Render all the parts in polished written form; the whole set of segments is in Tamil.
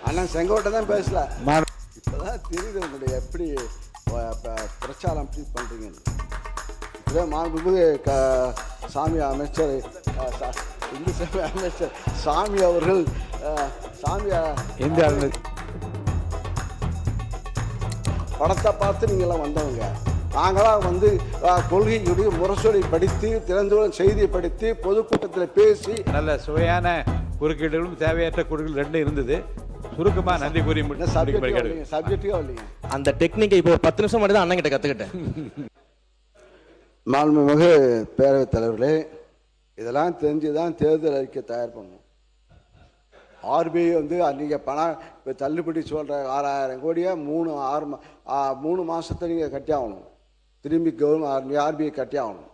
அண்ணன் செங்கோட்டை தான் பேசல. இப்போதான் தெரியுது உங்களுடைய எப்படி பிரச்சாரம் எப்படி பண்ணுறீங்கன்னு. இதே மாண்புமிகு சாமி அமைச்சர் இந்து சமய அமைச்சர் சாமி அவர்கள் இந்தியா படத்தை பார்த்து நீங்களாம் வந்தவங்க. நாங்களாம் வந்து கொள்கையுடைய முரசொலி படித்து திறந்துள்ள செய்தியை படித்து பொதுக்கூட்டத்தில் பேசி நல்ல சுவையான குறுக்கீடுகளும் தேவையற்ற குறுக்கீடு ரெண்டும் இருந்தது. சுருக்கமா நன்றி கூறி சப்ஜெக்டிவா இல்லைங்க. அந்த டெக்னிக்கை இப்போ 10 நிமிஷம் மட்டும் தான் அண்ணன் கிட்ட கத்துக்கிட்டேன். மாண்புமிகு பேரவைத் தலைவர்களே, இதெல்லாம் தெரிஞ்சுதான் தேர்தல் அறிக்கை தயார் பண்ணணும். ஆர்பிஐ வந்து நீங்கள் பணம் இப்போ தள்ளுபடி சொல்கிற 6000 கோடியை 3 மாதத்தை நீங்கள் கட்டி ஆகணும். திரும்பி கவர்மெண்ட் ஆர்பிஐ கட்டி ஆகணும்.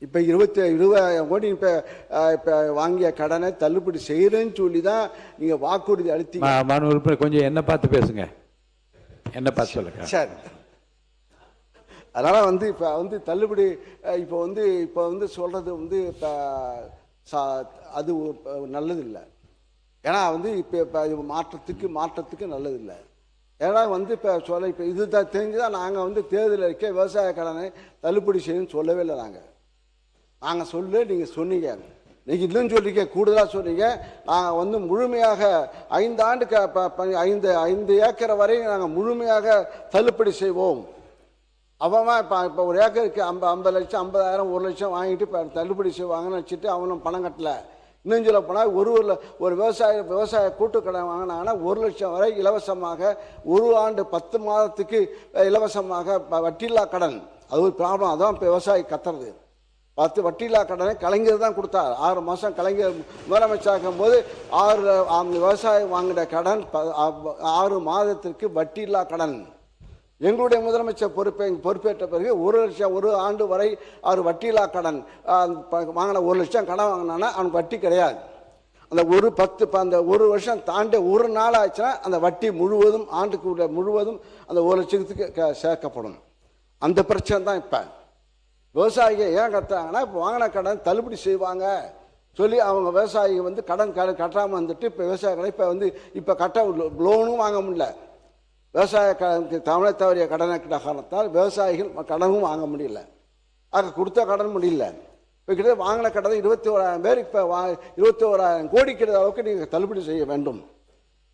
இப்போ 20,000 கோடி இப்போ வாங்கிய கடனை தள்ளுபடி செய்கிறேன்னு சொல்லி தான் நீங்கள் வாக்குறுதி அளித்தீங்க. கொஞ்சம் என்ன பார்த்து பேசுங்க, என்ன பார்த்து சொல்லுங்க. சரி, அதனால் வந்து இப்போ வந்து தள்ளுபடி இப்போ வந்து சொல்கிறது வந்து இப்போ அது நல்லதில்லை. ஏன்னா வந்து இப்போ மாற்றத்துக்கு நல்லதில்லை. ஏன்னா வந்து இப்போ இது தான் தெரிஞ்சுதான் நாங்கள் வந்து தேர்தல் அறிக்கை விவசாய கடனை தள்ளுபடி செய்யணும்னு சொல்லவே இல்லை. நாங்கள் நீங்கள் சொன்னீங்க, நீங்கள் இல்லைன்னு சொல்லிக்க கூடுதலாக சொன்னீங்க. நாங்கள் வந்து முழுமையாக 5 ஆண்டுக்கு 5 ஏக்கரை வரையும் நாங்கள் முழுமையாக தள்ளுபடி செய்வோம். அவன் இப்போ ஒரு ஏக்கருக்கு 50 லட்சம் 50,000 1 லட்சம் வாங்கிட்டு இப்போ தள்ளுபடி செய்வாங்கன்னு வச்சுட்டு அவனும் பணம் கட்டலை. இன்னும் சொல்ல போனால் ஒரு விவசாய கூட்டுக்கடன் வாங்கினாங்கன்னா 1 லட்சம் வரை இலவசமாக 1 ஆண்டு 10 மாதத்துக்கு இலவசமாக வட்டியில்லா கடன். அது ஒரு ப்ராப்ளம். அதான் இப்போ விவசாயி கத்துறது. 10 வட்டியில்லா கடனை கலைஞர் தான் கொடுத்தார். 6 மாதம் கலைஞர் முதலமைச்சராகும் போது 6 விவசாயம் வாங்கின கடன் 6 மாதத்திற்கு வட்டியில்லா கடன். எங்களுடைய முதலமைச்சர் பொறுப்பேற்ற பிறகு 1 லட்சம் 1 ஆண்டு வரை 6 வட்டியில்லா கடன் வாங்கின 1 லட்சம் கடன் வாங்கினான்னா அவனுக்கு வட்டி கிடையாது. அந்த அந்த 1 வருஷம் தாண்டி 1 நாள் ஆச்சுன்னா அந்த வட்டி முழுவதும் ஆண்டுக்கு முழுவதும் அந்த 1 லட்சத்துக்கு சேர்க்கப்படும். அந்த பிரச்சனை தான் இப்போ விவசாயிகள் ஏன் கட்டுறாங்கன்னா, இப்போ வாங்கின கடன் தள்ளுபடி செய்வாங்க சொல்லி அவங்க விவசாயிகள் வந்து கடன் கட்டாமல் வந்துட்டு இப்போ விவசாய கடன் இப்போ கட்ட லோனும் வாங்க முடியல. விவசாய தமிழை தவறிய கடனை காரணத்தால் விவசாயிகள் கடனும் வாங்க முடியல. ஆக கொடுத்த கடன் முடியல. இப்போ கிட்ட வாங்கின கடன் 21,000 பேர் இப்போ 21,000 கோடி கிட்ட அளவுக்கு நீங்கள் தள்ளுபடி செய்ய வேண்டும்.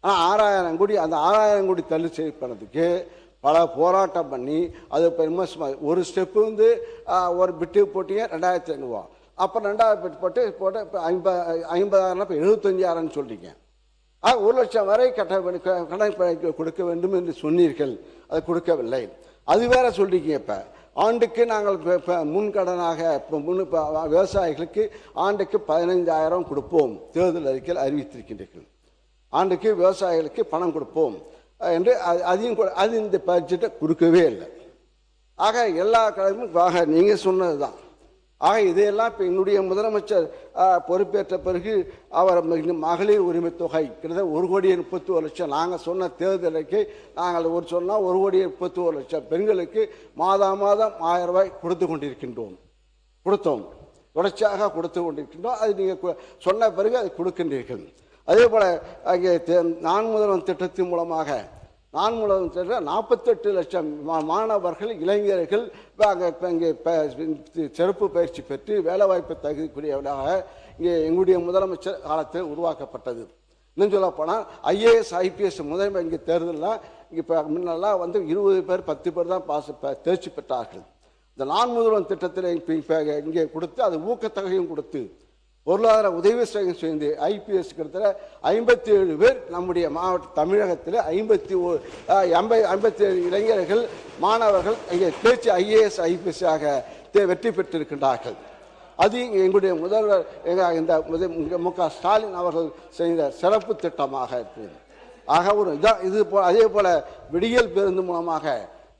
ஆனால் 6,000 கோடி அந்த 6,000 கோடி தள்ளுபடி செய்யப்படுறதுக்கு பல போராட்டம் பண்ணி அது இப்போ ஒரு ஸ்டெப்பு வந்து ஒரு பிட்டு போட்டிங்க 2,500 ரூபா. அப்புறம் 2வது பிட்டு போட்டு இப்போ 50,000 இப்போ 75,000 சொல்லிங்க. 1 லட்சம் வரை கடன் கொடுக்க வேண்டும் என்று சொன்னீர்கள். அது கொடுக்கவில்லை. அது வேற சொல்லிங்க. இப்போ ஆண்டுக்கு நாங்கள் முன்கடனாக இப்போ விவசாயிகளுக்கு ஆண்டுக்கு 15,000 கொடுப்போம் தேர்தல் அறிக்கையில் அறிவித்திருக்கின்றீர்கள். ஆண்டுக்கு விவசாயிகளுக்கு பணம் கொடுப்போம் என்று அது இந்த பட்ஜெட்டை கொடுக்கவே இல்லை. ஆக எல்லா கடமையும் நீங்கள் சொன்னது தான். ஆக இதையெல்லாம் இப்போ என்னுடைய முதலமைச்சர் பொறுப்பேற்ற பிறகு அவர் மகளிர் உரிமை தொகை கிட்டத்தட்ட 1,31,00,000 நாங்கள் சொன்ன தேர்தல் அறிக்கை நாங்கள் சொன்னால் 1,31,00,000 பெண்களுக்கு மாதம் 1,000 ரூபாய் கொடுத்தோம் தொடர்ச்சியாக கொடுத்து கொண்டிருக்கின்றோம். அது நீங்கள் சொன்ன பிறகு அது கொடுக்கின்றீர்கள். அதே போல் அங்கே நான் முதல்வன் திட்டத்தின் மூலமாக 48 லட்சம் மாணவர்கள் இளைஞர்கள் இங்கே சிறப்பு பயிற்சி பெற்று வேலைவாய்ப்பு தகுதிக்குரியவர்களாக இங்கே எங்களுடைய முதலமைச்சர் காலத்தில் உருவாக்கப்பட்டது. இன்னும் சொல்ல போனால் IAS IPS முதன்மை இங்கே தேர்தலாம் இங்கே இப்போ முன்னெல்லாம் வந்து 20 பேர் 10 பேர் தான் தேர்ச்சி பெற்றார்கள். இந்த நான் முதல்வன் திட்டத்தில் இப்போ இங்கே கொடுத்து அது ஊக்கத்தொகையும் கொடுத்து பொருளாதார உதவி செய்து IPS கிட்டத்தட்ட 57 பேர் நம்முடைய தமிழகத்தில் 57 இளைஞர்கள் மாணவர்கள் இங்கே தேர்ச்சி IAS IPS ஆக வெற்றி பெற்றிருக்கின்றார்கள். அது எங்களுடைய முதல்வர் இந்த மு.க. ஸ்டாலின் அவர்கள் செய்த சிறப்பு திட்டமாக இருக்குது. ஆக இது அதே போல விடியல் பேருந்து மூலமாக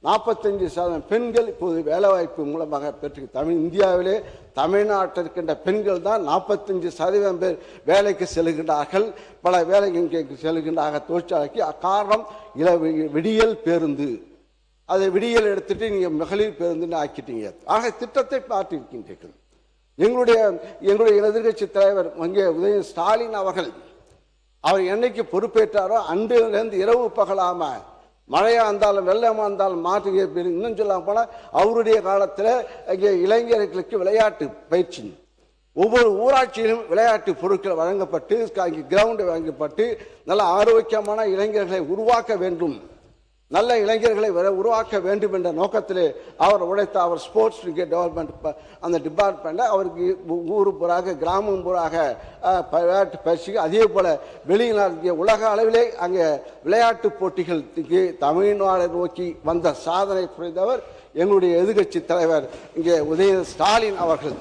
45% பெண்கள் இப்போது வேலைவாய்ப்பு மூலமாக பெற்று இந்தியாவிலே தமிழ்நாட்டில் இருக்கின்ற பெண்கள் தான் 45% பேர் வேலைக்கு செல்கின்றார்கள். பல வேலைக்கு செல்கின்றார்கள் தொழிற்சாலைக்கு. காரணம் விடியல் பேருந்து. அதை விடியல் எடுத்துட்டு நீங்கள் மகளிர் பேருந்துன்னு ஆக்கிட்டீங்க. ஆக திட்டத்தை பார்த்திருக்கின்றீர்கள். எங்களுடைய எதிர்கட்சி தலைவர் இங்கே ஸ்டாலின் அவர்கள் அவர் என்னைக்கு பொறுப்பேற்றாரோ அன்றிலிருந்து இரவு பகலாம மழையா இருந்தாலும் வெள்ளமா இருந்தாலும் மாற்று இன்னும் சொல்ல போனால் அவருடைய காலத்தில் இங்கே இளைஞர்களுக்கு விளையாட்டு பயிற்சி ஒவ்வொரு ஊராட்சியிலும் விளையாட்டு பொருட்கள் வழங்கப்பட்டு கிரவுண்டு வழங்கப்பட்டு நல்ல ஆரோக்கியமான இளைஞர்களை உருவாக்க வேண்டும், நல்ல இளைஞர்களை உருவாக்க வேண்டும் என்ற நோக்கத்திலே அவர் உழைத்த அவர் ஸ்போர்ட்ஸ் டெவலப்மெண்ட் அந்த டிபார்ட்மெண்ட்டில் அவருக்கு ஊர் பூராக கிராமம் பூராக விளையாட்டு பயிற்சி, அதே போல் வெளிநாட்டு உலக அளவிலே அங்கே விளையாட்டு போட்டிகளுக்கு தமிழ்நாடு நோக்கி வந்த சாதனை புரிந்தவர் எங்களுடைய எதிர்கட்சி தலைவர் இங்கே ஸ்டாலின் அவர்கள்.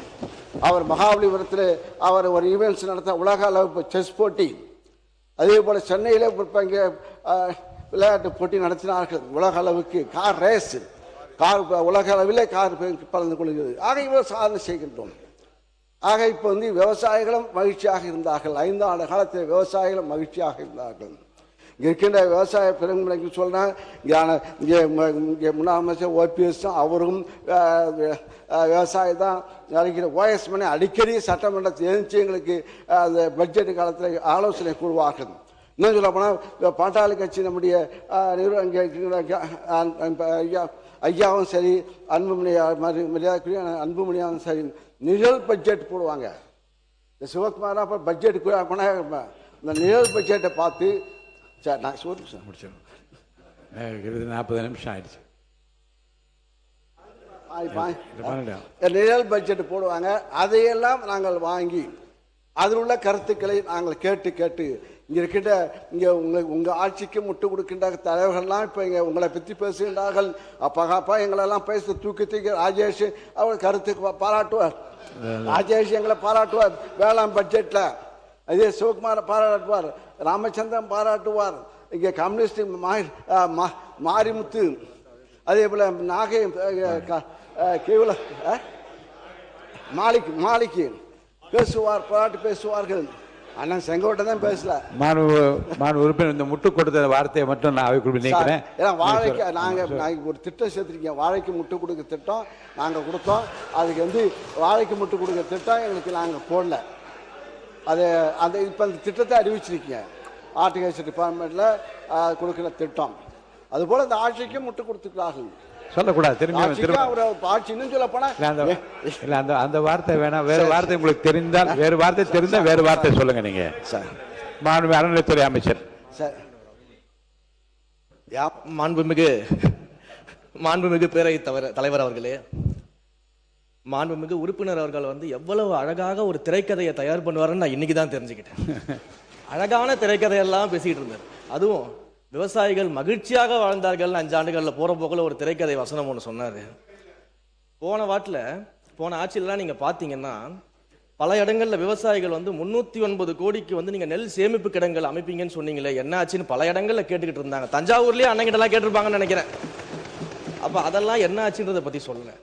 அவர் மகாபலிபுரத்தில் அவர் ஒரு ஈவெண்ட்ஸ் நடத்த உலக அளவு செஸ் போட்டி, அதே போல் சென்னையிலே இங்கே விளையாட்டு போட்டி நடத்தினார்கள். உலக அளவுக்கு கார் ரேஸ், கார் உலக அளவில் கார் கலந்து கொள்கிறது. ஆக இவ்வளவு சாதனை செய்கின்றோம். ஆக இப்போ விவசாயிகளும் மகிழ்ச்சியாக இருந்தார்கள். 5 ஆண்டு காலத்தில் விவசாயிகளும் மகிழ்ச்சியாக இருந்தார்கள். இங்கே இருக்கின்ற விவசாய பெருமைக்கு சொல்கிறேன், இங்கே முன்னாள் அமைச்சர் ஓபிஎஸ் அவரும் விவசாயி தான் நினைக்கிற. ஓஎஸ் மணி அடிக்கடி சட்டமன்றத்தில் எழுந்துச்சு எங்களுக்கு அந்த பட்ஜெட் காலத்தில் ஆலோசனை கூறுவார்கள். இன்னும் சொல்ல போனால் பாட்டாளி கட்சி நம்முடைய ஐயாவும் சரி, மரியாதைக்குரிய அன்புமணியாவும் சரி, நிழல் பட்ஜெட் போடுவாங்க. இந்த சிவகுமார் அப்புறம் பட்ஜெட் போனால் இந்த நிழல் பட்ஜெட்டை பார்த்து சார் நான் சொல்லுங்க சார் முடிச்சிடும். 40 நிமிஷம் ஆயிடுச்சு. நிழல் பட்ஜெட் போடுவாங்க. அதையெல்லாம் நாங்கள் வாங்கி அதில் உள்ள கருத்துக்களை நாங்கள் கேட்டு இங்கே இருக்கின்ற உங்கள் ஆட்சிக்கு முட்டு கொடுக்கின்ற தலைவர்கள்லாம் இப்போ இங்கே உங்களை பற்றி பேசுகின்றார்கள். அப்பா எங்களெல்லாம் பேச தூக்கி ராஜேஷ் அவர் கருத்துக்கு பாராட்டுவார். ராஜேஷ் எங்களை பாராட்டுவார் வேளாண் பட்ஜெட்டில். அதே சிவகுமாரை பாராட்டுவார், ராமச்சந்திரன் பாராட்டுவார், இங்கே கம்யூனிஸ்ட் மாரிமுத்து, அதே போல் நாகை கேவல மாலிக்கு பேசுவார், பாராட்டு பேசுவார்கள். அண்ணன் செங்கோட்டை தான் பேசல. மாணவ உறுப்பினர் இந்த முட்டு கொடுத்த வார்த்தையை மட்டும் நான் அவைக்குள் நினைக்கிறேன். ஏன்னா வாழைக்கு நாங்கள் ஒரு திட்டம் சேர்த்துருக்கோம், வாழைக்கு முட்டு கொடுக்க திட்டம் நாங்கள் கொடுத்தோம். அதுக்கு வாழைக்கு முட்டு கொடுக்க திட்டம் எங்களுக்கு நாங்கள் போடல. அது அந்த இப்போ அந்த திட்டத்தை அறிவிச்சிருக்கீங்க, ஹார்டிகல்ச்சர் டிபார்ட்மெண்ட்டில் கொடுக்குற திட்டம். அதுபோல் இந்த ஆட்சிக்கு முட்டு கொடுத்துக்கிறார்கள். சொல்லக்கூடாது, திரும்பி ஆட்சின்னு சொல்ல போனால் அந்த வார்த்தை வேணாம். வேறு வார்த்தை உங்களுக்கு தெரிந்தால் வேறு வார்த்தை தெரிந்தால் வேறு வார்த்தை சொல்லுங்க. நீங்க சார் மாண்புமிகு அறநிலைத்துறை அமைச்சர் சார், மாண்புமிகு பேரவை தலைவர் அவர்களே, மாண்புமிகு உறுப்பினர் அவர்கள் எவ்வளவு அழகாக ஒரு திரைக்கதையை தயார் பண்ணுவாருன்னு நான் இன்னைக்கு தான் தெரிஞ்சுக்கிட்டேன். அழகான திரைக்கதையெல்லாம் பேசிக்கிட்டு இருந்தார். அதுவும் விவசாயிகள் மகிழ்ச்சியாக வாழ்ந்தார்கள் 5 ஆண்டுகளில் போகிற போக்கில் ஒரு திரைக்கதை வசனம் ஒன்று சொன்னார். போன ஆட்சியிலலாம் நீங்கள் பார்த்தீங்கன்னா பல இடங்களில் விவசாயிகள் 309 கோடிக்கு நீங்கள் நெல் சேமிப்பு கிடங்கள் அமைப்பீங்கன்னு சொன்னீங்களே, என்ன ஆச்சுன்னு பல இடங்களில் கேட்டுக்கிட்டு இருந்தாங்க. தஞ்சாவூர்லேயே அன்னைக்கிட்டலாம் கேட்டிருப்பாங்கன்னு நினைக்கிறேன். அப்போ அதெல்லாம் என்ன ஆச்சுன்றதை பற்றி சொல்லுங்க.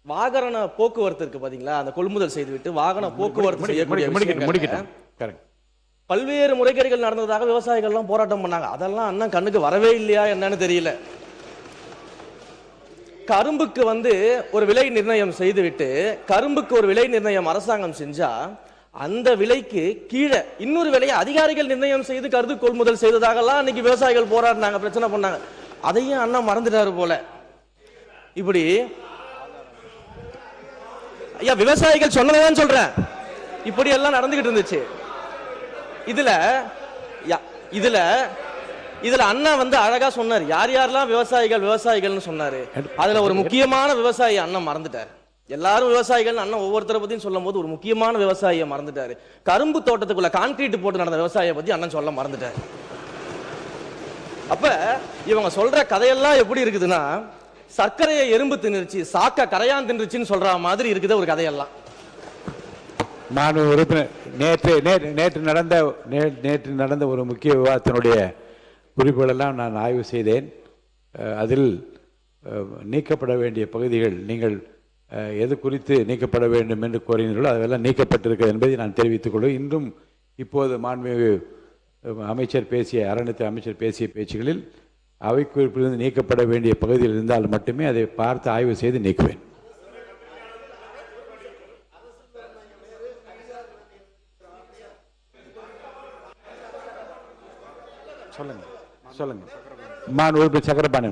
வாகன போக்குவரத்து இருக்கு பார்த்தீங்களா, அந்த கொள்முதல் செய்துவிட்டு வாகன போக்குவரத்து செய்யக்கூடிய பல்வேறு முறைகேடுகள் நடந்ததாக விவசாயிகள்லாம் போராட்டம் பண்ணாங்க. அதெல்லாம் அண்ணன் கண்ணுக்கு வரவே இல்லையா என்னன்னு தெரியல. கரும்புக்கு ஒரு விலை நிர்ணயம் செய்துவிட்டு, கரும்புக்கு ஒரு விலை நிர்ணயம் அரசாங்கம் செஞ்சா அந்த விலைக்கு கீழே இன்னொரு விலையை அதிகாரிகள் நிர்ணயம் செய்து கருது கொள்முதல் செய்ததாகலாம் அன்னைக்கு விவசாயிகள் போராடினாங்க, பிரச்சனை பண்ணாங்க. அதையும் அண்ணன் மறந்துட்டாரு போல. இப்படி ஐயா விவசாயிகள் சொன்னதான் சொல்றேன், இப்படி எல்லாம் நடந்துகிட்டு இருந்துச்சு. இதுல அண்ணா அழகா சொன்னார், யார் யாரெல்லாம் விவசாயிகள்னு சொன்னாரு. அதுல ஒரு முக்கியமான விவசாயி அண்ணன் மறந்துட்டார். எல்லாரும் விவசாயிகள் அண்ணன் ஒவ்வொருத்தரை பத்தியும் சொல்லும் போது ஒரு முக்கியமான விவசாயியை மறந்துட்டாரு. கரும்பு தோட்டத்துக்குள்ள கான்கிரீட் போட்டு நடந்த விவசாயியை பத்தி அண்ணன் சொல்ல மறந்துட்டாரு. அப்ப இவங்க சொல்ற கதையெல்லாம் எப்படி இருக்குதுன்னா, சர்க்கரையை எறும்பு தின்னுருச்சு, சாக்க கரையான் தின்றுச்சுன்னு சொல்ற மாதிரி இருக்குது ஒரு கதையெல்லாம். மாண்புமிகு உறுப்பினர், நேற்று நடந்த ஒரு முக்கிய விவாதத்தினுடைய குறிப்புகளெல்லாம் நான் ஆய்வு செய்தேன். அதில் நீக்கப்பட வேண்டிய பகுதிகள் நீங்கள் எது குறித்து நீக்கப்பட வேண்டும் என்று கோரினீர்களோ அதெல்லாம் நீக்கப்பட்டிருக்கிறது என்பதை நான் தெரிவித்துக் கொள்வேன். இன்றும் இப்போது மாண்புமிகு அறநிலையத்துறை அமைச்சர் பேசிய பேச்சுகளில் அவை குறிப்பிலிருந்து நீக்கப்பட வேண்டிய பகுதியில் இருந்தால் மட்டுமே அதை பார்த்து ஆய்வு செய்து நீக்குவேன். சொல்லுங்க மான் உறுப்பினர் சக்கரபாணி.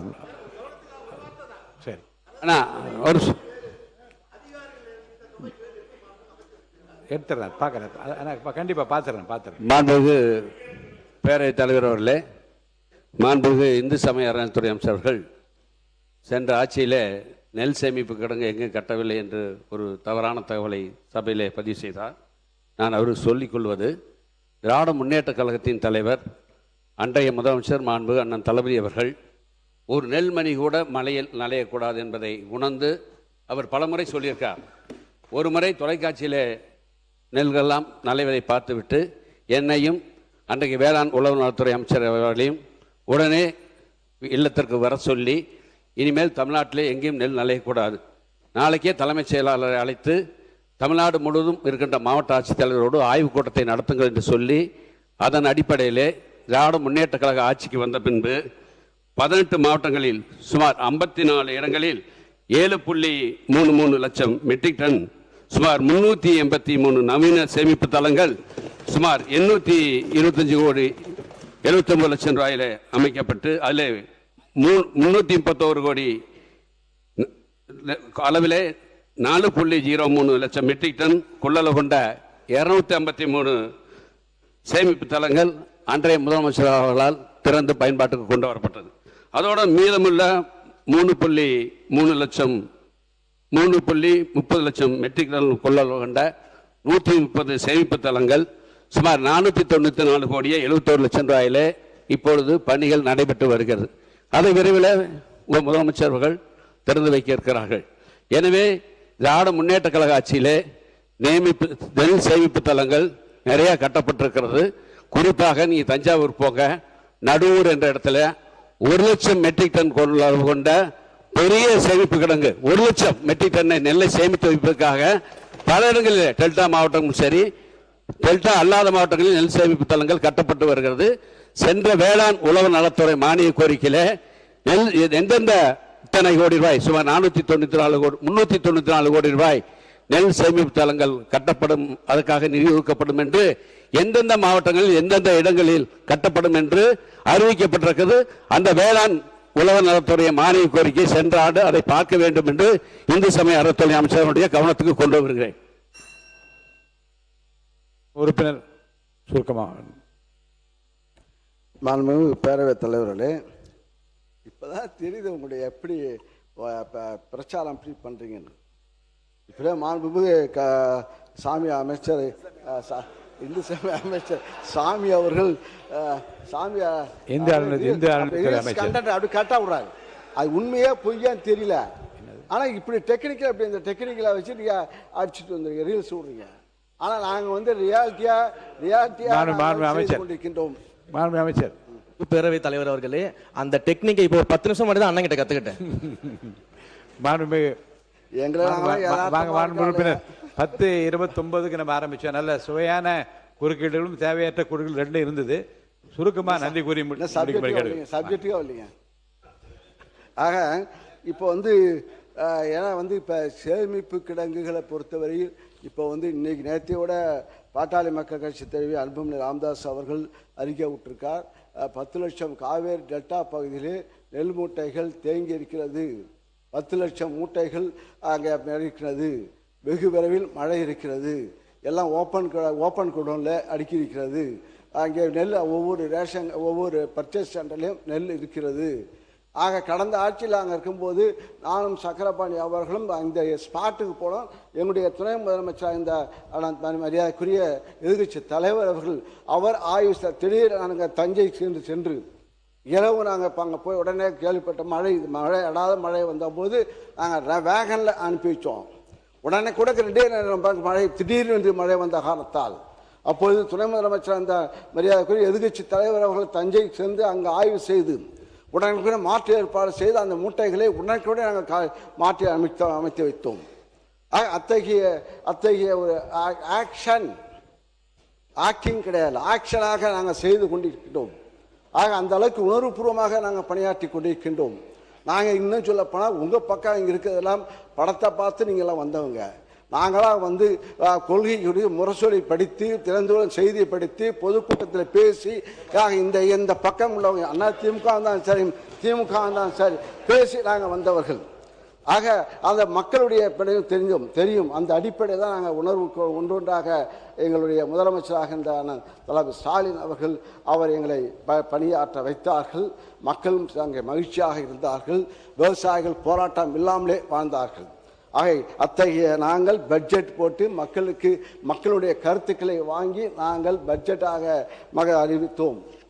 சரி அண்ணா ஒரு எடுத்துறேன், பார்க்குறேன், கண்டிப்பாக பார்த்துறேன். மாண்புமிகு பேரவைத் தலைவர் அவர்களே, மாண்புமிகு இந்து சமய அறநிலையத்துறை அமைச்சர் அவர்கள் சென்ற ஆட்சியில் நெல் சேமிப்பு கிடங்கு எங்கும் கட்டவில்லை என்று ஒரு தவறான தகவலை சபையிலே பதிவு செய்தார். நான் அவருக்கு சொல்லிக் கொள்வது, திராவிட முன்னேற்ற கழகத்தின் தலைவர் அன்றைய முதலமைச்சர் மாண்புமிகு அண்ணன் தளபதி அவர்கள் ஒரு நெல்மணி கூட மலையில் நனையக்கூடாது என்பதை உணர்ந்து அவர் பலமுறை சொல்லியிருக்கார். ஒரு முறை தொலைக்காட்சியில் நெல்களெல்லாம் நலைவதை பார்த்துவிட்டு என்னையும் அன்றைக்கு வேளாண் உழவு நலத்துறை அமைச்சர் அவர்களையும் உடனே இல்லத்திற்கு வர சொல்லி, இனிமேல் தமிழ்நாட்டிலே எங்கேயும் நெல் நலையக்கூடாது, நாளைக்கே தலைமைச் செயலாளரை அழைத்து தமிழ்நாடு முழுவதும் இருக்கின்ற மாவட்ட ஆட்சித்தலைவரோடு ஆய்வுக் கூட்டத்தை நடத்துங்கள் என்று சொல்லி, அதன் அடிப்படையிலே திராவிட முன்னேற்ற கழக ஆட்சிக்கு வந்த பின்பு 18 மாவட்டங்களில் சுமார் 54 இடங்களில் 7.33 லட்சம் மெட்ரிக் டன், சுமார் 383 நவீன சேமிப்பு தளங்கள், சுமார் 825 கோடி 79 லட்சம் ரூபாயில அமைக்கப்பட்டு அதில் 331 கோடி அளவிலே 4.03 லட்சம் மெட்ரிக் டன் கொள்ளளவு கொண்ட 253 சேமிப்பு தளங்கள் அன்றைய முதலமைச்சர் அவர்களால் திறந்து பயன்பாட்டுக்கு கொண்டு வரப்பட்டது. அதோட மீதமுள்ள 3.30 லட்சம் மெட்ரிக் டன் கொள்ளளவு கொண்ட 130 சேமிப்பு தளங்கள், சுமார் 494 கோடியே 71 லட்சம் ரூபாயிலே இப்பொழுது பணிகள் நடைபெற்று வருகிறது. அதை விரைவில் முதலமைச்சர் அவர்கள் திறந்து வைக்க இருக்கிறார்கள். எனவே திராவிட முன்னேற்ற கழக ஆட்சியிலே நெல் சேமிப்பு தளங்கள் நிறைய கட்டப்பட்டிருக்கிறது. குறிப்பாக நீ தஞ்சாவூர் போக, நடுவூர் என்ற இடத்துல 1 லட்சம் மெட்ரிக் டன் கொள்ளளவு கொண்ட பெரிய சேமிப்பு கிடங்கு, 1 லட்சம் மெட்ரிக் டன்னை நெல்லை சேமித்து வைப்பதற்காக பல இடங்களில் டெல்டா மாவட்டமும் சரி, டெல்டா அல்லாத மாவட்டங்களில் நெல் சேமிப்பு தளங்கள் கட்டப்பட்டு வருகிறது. சென்ற வேளாண் உழவு நலத்துறை மானிய கோரிக்கையில நெல் எந்தெந்த இத்தனை கோடி ரூபாய், சுமார் 394 கோடி ரூபாய் நெல் சேமிப்பு தளங்கள் கட்டப்படும், அதற்காக நிதி ஒதுக்கப்படும் என்று எந்தெந்த மாவட்டங்களில் எந்தெந்த இடங்களில் கட்டப்படும் என்று அறிவிக்கப்பட்டிருக்கிறது. அந்த வேளாண் உழவு நலத்துறை மானிய கோரிக்கை சென்ற ஆண்டு அதை பார்க்க வேண்டும் என்று இந்து சமய அறத்துறை அமைச்சருடைய கவனத்துக்கு கொண்டு வருகிறேன். உறுப்பினர் சுருக்கமாக. மாண்புமிகு பேரவைத் தலைவர்களே, இப்போதான் தெரியுது உங்களுடைய எப்படி பிரச்சாரம் எப்படி பண்ணுறீங்கன்னு. இப்படியே மாண்புமிகு சாமி அமைச்சர், இந்து சமய அமைச்சர் சாமி அவர்கள் அப்படி கரெக்டாக விடுறாரு. அது உண்மையே பொய்யான்னு தெரியல. ஆனால் இப்படி டெக்னிக்கல் அப்படி இந்த டெக்னிக்கலை வச்சு நீங்கள் அடிச்சுட்டு வந்துருங்க, ரீல்ஸ் விடுறீங்க. ஆனால் நாங்கள் வந்து ரியாலிட்டியா கொண்டிருக்கின்றோம். அமைச்சர் பேரவைத் தலைவர் அவர்களே, அந்த டெக்னிக்கை இப்போ 10 நிமிஷம் மட்டும் தான் அண்ணன் கிட்ட கத்துக்கிட்டேன். உறுப்பினர் 10:29க்கு நம்ம ஆரம்பிச்சோம். நல்ல சுவையான குறுக்கீடுகளும் தேவையற்ற குறுக்கீடு ரெண்டும் இருந்தது. சுருக்கமா நன்றி கூறி சப்ஜெக்டிவா இல்லைங்க. ஆக இப்போ வந்து ஏன்னா வந்து இப்போ சேமிப்பு கிடங்குகளை பொறுத்தவரையில் இப்போ வந்து இன்னைக்கு நேற்றையோட பாட்டாளி மக்கள் கட்சி தலைவர் அன்புமணி ராமதாஸ் அவர்கள் அறிக்கை விட்டிருக்கார். 10 லட்சம் காவேரி டெல்டா பகுதியிலே நெல் மூட்டைகள் தேங்கி இருக்கிறது, 10 லட்சம் மூட்டைகள் அங்கே இருக்கிறது, வெகு விரைவில் மழை இருக்கிறது, எல்லாம் ஓப்பன் குடோனில் அடுக்கி இருக்கிறது, அங்கே நெல் ஒவ்வொரு பர்ச்சேஸ் சென்டர்லையும் நெல் இருக்கிறது. ஆக கடந்த ஆட்சியில் அங்கே இருக்கும்போது நானும் சக்கரபாணி அவர்களும் அந்த ஸ்பாட்டுக்கு போனோம். எங்களுடைய துணை முதலமைச்சர் இந்த மரியாதைக்குரிய எதிர்கட்சி தலைவர் அவர் ஆய்வு திடீர் நாங்கள் தஞ்சை சென்று இரவு நாங்கள் அங்கே போய் உடனே கேள்விப்பட்ட மழை அடாத மழை வந்தபோது நாங்கள் வேகனில் அனுப்பி வச்சோம். உடனே கூட திடீர்னு மழை வந்த காரணத்தால் அப்பொழுது துணை முதலமைச்சர் அந்த மரியாதைக்குரிய எதிர்கட்சி தலைவர் அவர்கள் தஞ்சை சென்று அங்கே ஆய்வு செய்து உடனுக்குடன் மாற்று ஏற்பாடு செய்து அந்த மூட்டைகளை உடனுக்குடன் நாங்கள் மாற்றி அமைத்து வைத்தோம். அத்தகைய ஒரு ஆக்டிங் கிடையாது, ஆக்ஷனாக நாங்கள் செய்து கொண்டிருக்கின்றோம். ஆக அந்த அளவுக்கு உணர்வுபூர்வமாக நாங்கள் பணியாற்றி கொண்டிருக்கின்றோம். நாங்கள் இன்னும் சொல்லப்போனால் உங்கள் பக்கம் இங்கே இருக்கிறதெல்லாம் படத்தை பார்த்து நீங்கள்லாம் வந்தவங்க. நாங்களாக வந்து கொள்கையுடைய முரசொலி படித்து திறந்துள்ள செய்தியை படித்து பொதுக்கூட்டத்தில் பேசி இந்த பக்கம் உள்ளவங்க அண்ணா திமுக இருந்தாலும் சரி திமுக இருந்தாலும் சரி பேசி நாங்கள் வந்தவர்கள். ஆக அந்த மக்களுடைய தெரியும். அந்த அடிப்படையில் தான் நாங்கள் உணர்வுக்கு ஒன்றொன்றாக எங்களுடைய முதலமைச்சராக இருந்த தலைவர் ஸ்டாலின் அவர்கள் எங்களை பணியாற்ற வைத்தார்கள். மக்களும் அங்கே மகிழ்ச்சியாக இருந்தார்கள். விவசாயிகள் போராட்டம் இல்லாமலே வாழ்ந்தார்கள். ஆக அத்தகைய நாங்கள் பட்ஜெட் போட்டு மக்களுடைய கருத்துக்களை வாங்கி நாங்கள் பட்ஜெட்டாக அறிவித்தோம்.